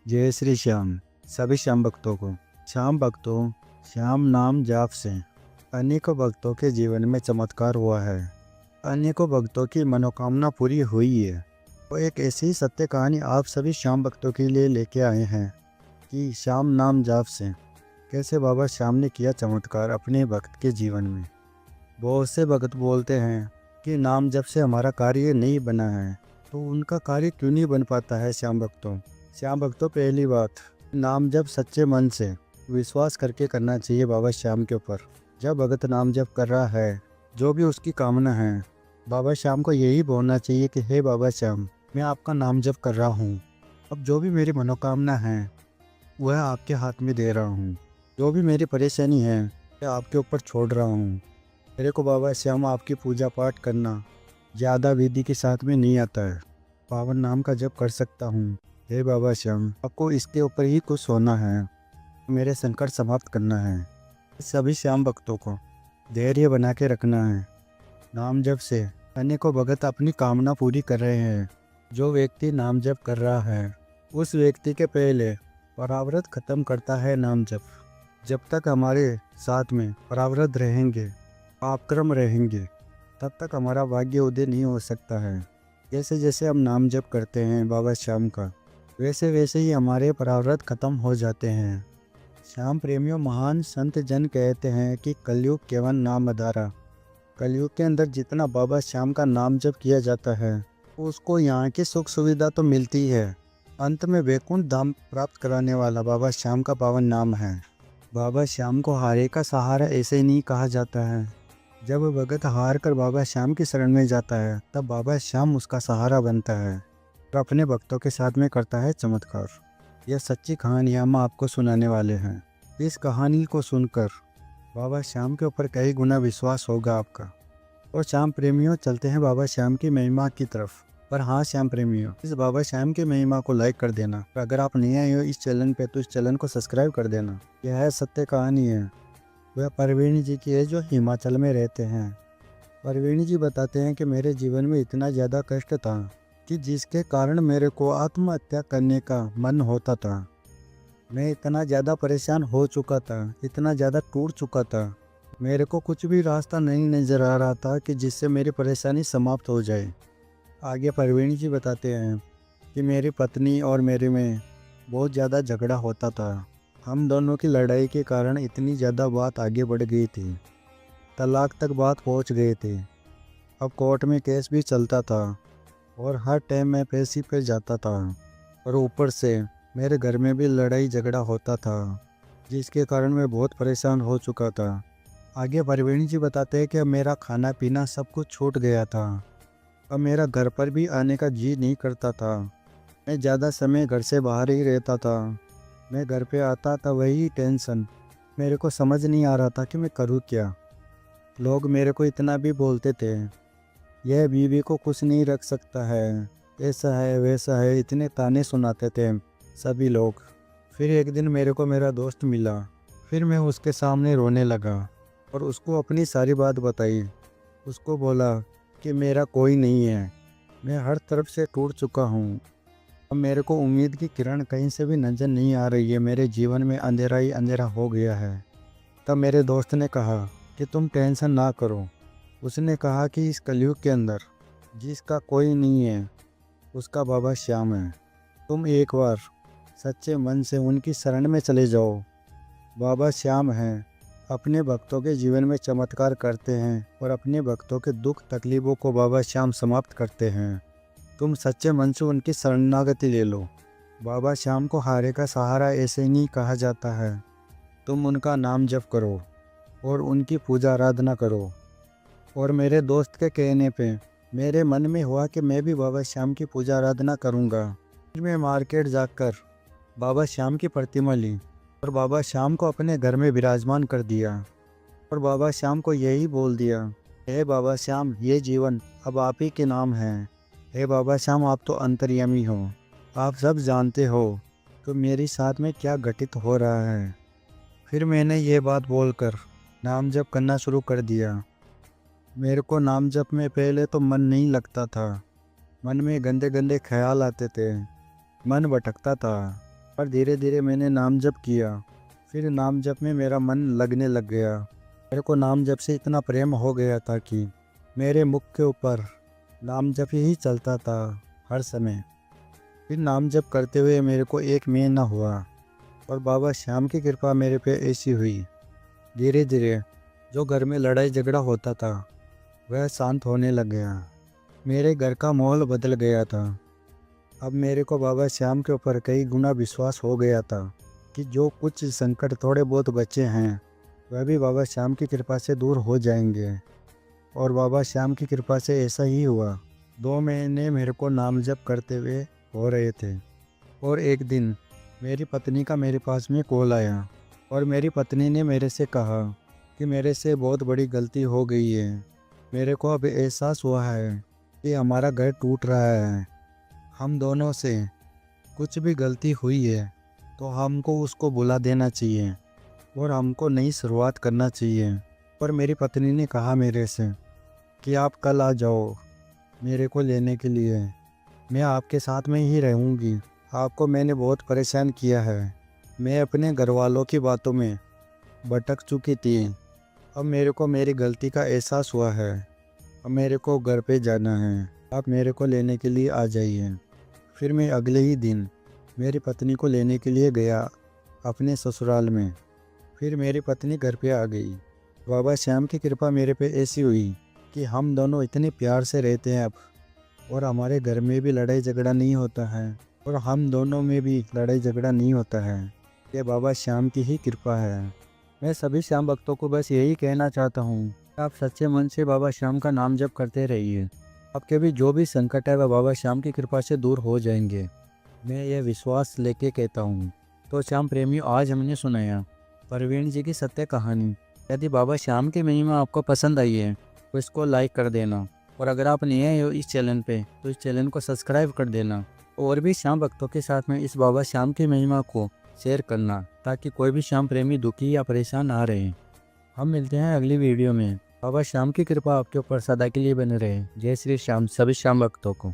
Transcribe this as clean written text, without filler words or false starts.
जय श्री श्याम। सभी श्याम भक्तों को श्याम भक्तों, श्याम नाम जाप से अनेकों भक्तों के जीवन में चमत्कार हुआ है। अनेकों भक्तों की मनोकामना पूरी हुई है। वो एक ऐसी ही सत्य कहानी आप सभी श्याम भक्तों के लिए लेके आए हैं कि श्याम नाम जाप से कैसे बाबा श्याम ने किया चमत्कार अपने भक्त के जीवन में। बहुत से भक्त बोलते हैं कि नाम जप से हमारा कार्य नहीं बना है, तो उनका कार्य क्यों नहीं बन पाता है। श्याम भक्तों, पहली बात, नाम जप सच्चे मन से विश्वास करके करना चाहिए बाबा श्याम के ऊपर। जब भगत नाम जप कर रहा है, जो भी उसकी कामना है, बाबा श्याम को यही बोलना चाहिए कि हे बाबा श्याम, मैं आपका नाम जप कर रहा हूँ। अब जो भी मेरी मनोकामना है वह आपके हाथ में दे रहा हूँ। जो भी मेरी परेशानी है मैं आपके ऊपर छोड़ रहा हूँ। मेरे को बाबा श्याम आपकी पूजा पाठ करना ज़्यादा विधि के साथ में नहीं आता है। पावन नाम का जप कर सकता हूँ। हे बाबा श्याम, आपको इसके ऊपर ही खुश होना है, मेरे संकट समाप्त करना है। सभी श्याम भक्तों को धैर्य बना के रखना है। नाम जप से अनेकों भगत अपनी कामना पूरी कर रहे हैं। जो व्यक्ति नाम जप कर रहा है उस व्यक्ति के पहले पराव्रत खत्म करता है नाम जप। जब तक हमारे साथ में पराव्रत रहेंगे, पापक्रम रहेंगे, तब तक हमारा भाग्य उदय नहीं हो सकता है। जैसे जैसे हम नाम जप करते हैं बाबा श्याम का, वैसे वैसे ही हमारे पराव्रत खत्म हो जाते हैं। श्याम प्रेमियों, महान संत जन कहते हैं कि कलयुग केवल नाम आधारा। कलयुग के अंदर जितना बाबा श्याम का नाम जप किया जाता है उसको यहाँ की सुख सुविधा तो मिलती है, अंत में वैकुंठ धाम प्राप्त कराने वाला बाबा श्याम का पावन नाम है। बाबा श्याम को हारे का सहारा ऐसे ही नहीं कहा जाता है। जब भगत हार कर बाबा श्याम की शरण में जाता है तब बाबा श्याम उसका सहारा बनता है और अपने भक्तों के साथ में करता है चमत्कार। यह सच्ची कहानी हम आपको सुनाने वाले हैं। इस कहानी को सुनकर बाबा श्याम के ऊपर कई गुना विश्वास होगा आपका। और श्याम प्रेमियों, चलते हैं बाबा श्याम की महिमा की तरफ। पर हाँ श्याम प्रेमियों, इस बाबा श्याम की महिमा को लाइक कर देना। और अगर आप नए आए हो इस चैनल पे तो इस चैनल को सब्सक्राइब कर देना। यह है सत्य कहानी है, वह परवीन जी की है जो हिमाचल में रहते हैं। परवीन जी बताते हैं कि मेरे जीवन में इतना ज़्यादा कष्ट था कि जिसके कारण मेरे को आत्महत्या करने का मन होता था। मैं इतना ज़्यादा परेशान हो चुका था, इतना ज़्यादा टूट चुका था, मेरे को कुछ भी रास्ता नहीं नज़र आ रहा था कि जिससे मेरी परेशानी समाप्त हो जाए। आगे परवीन जी बताते हैं कि मेरी पत्नी और मेरे में बहुत ज़्यादा झगड़ा होता था। हम दोनों की लड़ाई के कारण इतनी ज़्यादा बात आगे बढ़ गई थी, तलाक तक बात पहुंच गए थे। अब कोर्ट में केस भी चलता था और हर टाइम मैं पैसे पे जाता था, और ऊपर से मेरे घर में भी लड़ाई झगड़ा होता था, जिसके कारण मैं बहुत परेशान हो चुका था। आगे परवीन जी बताते हैं कि अब मेरा खाना पीना सब कुछ छूट गया था। अब मेरा घर पर भी आने का जी नहीं करता था। मैं ज़्यादा समय घर से बाहर ही रहता था। मैं घर पे आता था वही टेंशन, मेरे को समझ नहीं आ रहा था कि मैं करूँ क्या। लोग मेरे को इतना भी बोलते थे, यह बीवी को खुश नहीं रख सकता है, ऐसा है वैसा है, इतने ताने सुनाते थे सभी लोग। फिर एक दिन मेरे को मेरा दोस्त मिला, फिर मैं उसके सामने रोने लगा और उसको अपनी सारी बात बताई। उसको बोला कि मेरा कोई नहीं है, मैं हर तरफ से टूट चुका हूँ। अब मेरे को उम्मीद की किरण कहीं से भी नज़र नहीं आ रही है, मेरे जीवन में अंधेरा ही अंधेरा हो गया है। तब मेरे दोस्त ने कहा कि तुम टेंशन ना करो। उसने कहा कि इस कलयुग के अंदर जिसका कोई नहीं है उसका बाबा श्याम है। तुम एक बार सच्चे मन से उनकी शरण में चले जाओ। बाबा श्याम हैं, अपने भक्तों के जीवन में चमत्कार करते हैं और अपने भक्तों के दुख तकलीफ़ों को बाबा श्याम समाप्त करते हैं। तुम सच्चे मन से उनकी शरणागति ले लो। बाबा श्याम को हारे का सहारा ऐसे ही नहीं कहा जाता है। तुम उनका नाम जप करो और उनकी पूजा आराधना करो। और मेरे दोस्त के कहने पे मेरे मन में हुआ कि मैं भी बाबा श्याम की पूजा आराधना करूँगा। फिर मैं मार्केट जाकर बाबा श्याम की प्रतिमा ली और बाबा श्याम को अपने घर में विराजमान कर दिया और बाबा श्याम को यही बोल दिया, हे बाबा श्याम, ये जीवन अब आप ही के नाम है। हे बाबा श्याम, आप तो अंतर्यामी हो, आप सब जानते हो तो मेरे साथ में क्या घटित हो रहा है। फिर मैंने ये बात बोलकर नाम जप करना शुरू कर दिया। मेरे को नाम जप में पहले तो मन नहीं लगता था, मन में गंदे गंदे ख्याल आते थे, मन भटकता था। पर धीरे धीरे मैंने नाम जप किया। फिर नाम जप में मेरा मन लगने लग गया। मेरे को नाम जप से इतना प्रेम हो गया था कि मेरे मुख के ऊपर नाम जप ही चलता था हर समय। फिर नाम जप करते हुए मेरे को 1 महीना हुआ और बाबा श्याम की कृपा मेरे पे ऐसी हुई। धीरे धीरे जो घर में लड़ाई झगड़ा होता था वह शांत होने लग गया। मेरे घर का माहौल बदल गया था। अब मेरे को बाबा श्याम के ऊपर कई गुना विश्वास हो गया था कि जो कुछ संकट थोड़े बहुत बचे हैं वह भी बाबा श्याम की कृपा से दूर हो जाएंगे। और बाबा श्याम की कृपा से ऐसा ही हुआ। 2 महीने मेरे को नाम जप करते हुए हो रहे थे और एक दिन मेरी पत्नी का मेरे पास में कॉल आया और मेरी पत्नी ने मेरे से कहा कि मेरे से बहुत बड़ी गलती हो गई है। मेरे को अब एहसास हुआ है कि हमारा घर टूट रहा है। हम दोनों से कुछ भी गलती हुई है तो हमको उसको भुला देना चाहिए और हमको नई शुरुआत करना चाहिए। पर मेरी पत्नी ने कहा मेरे से कि आप कल आ जाओ मेरे को लेने के लिए, मैं आपके साथ में ही रहूँगी। आपको मैंने बहुत परेशान किया है। मैं अपने घर वालों की बातों में भटक चुकी थी। अब मेरे को मेरी गलती का एहसास हुआ है। अब मेरे को घर पे जाना है। आप मेरे को लेने के लिए आ जाइए। फिर मैं अगले ही दिन मेरी पत्नी को लेने के लिए गया अपने ससुराल में। फिर मेरी पत्नी घर पे आ गई। बाबा श्याम की कृपा मेरे पे ऐसी हुई कि हम दोनों इतने प्यार से रहते हैं अब, और हमारे घर में भी लड़ाई झगड़ा नहीं होता है और हम दोनों में भी लड़ाई झगड़ा नहीं होता है। ये बाबा श्याम की ही कृपा है। मैं सभी श्याम भक्तों को बस यही कहना चाहता हूँ, आप सच्चे मन से बाबा श्याम का नाम जप करते रहिए। आपके भी जो भी संकट है वह बाबा श्याम की कृपा से दूर हो जाएंगे। मैं ये विश्वास लेके कहता हूँ। तो श्याम प्रेमियों, आज हमने सुनाया प्रवीण जी की सत्य कहानी। यदि बाबा श्याम की महिमा आपको पसंद आई है तो इसको लाइक कर देना, और अगर आप नए हो इस चैनल पे तो इस चैनल को सब्सक्राइब कर देना और भी श्याम भक्तों के साथ में इस बाबा श्याम की महिमा को शेयर करना, ताकि कोई भी श्याम प्रेमी दुखी या परेशान ना रहे। हम मिलते हैं अगली वीडियो में। बाबा श्याम की कृपा आपके ऊपर सदा के लिए बने रहे। जय श्री श्याम सभी श्याम भक्तों को।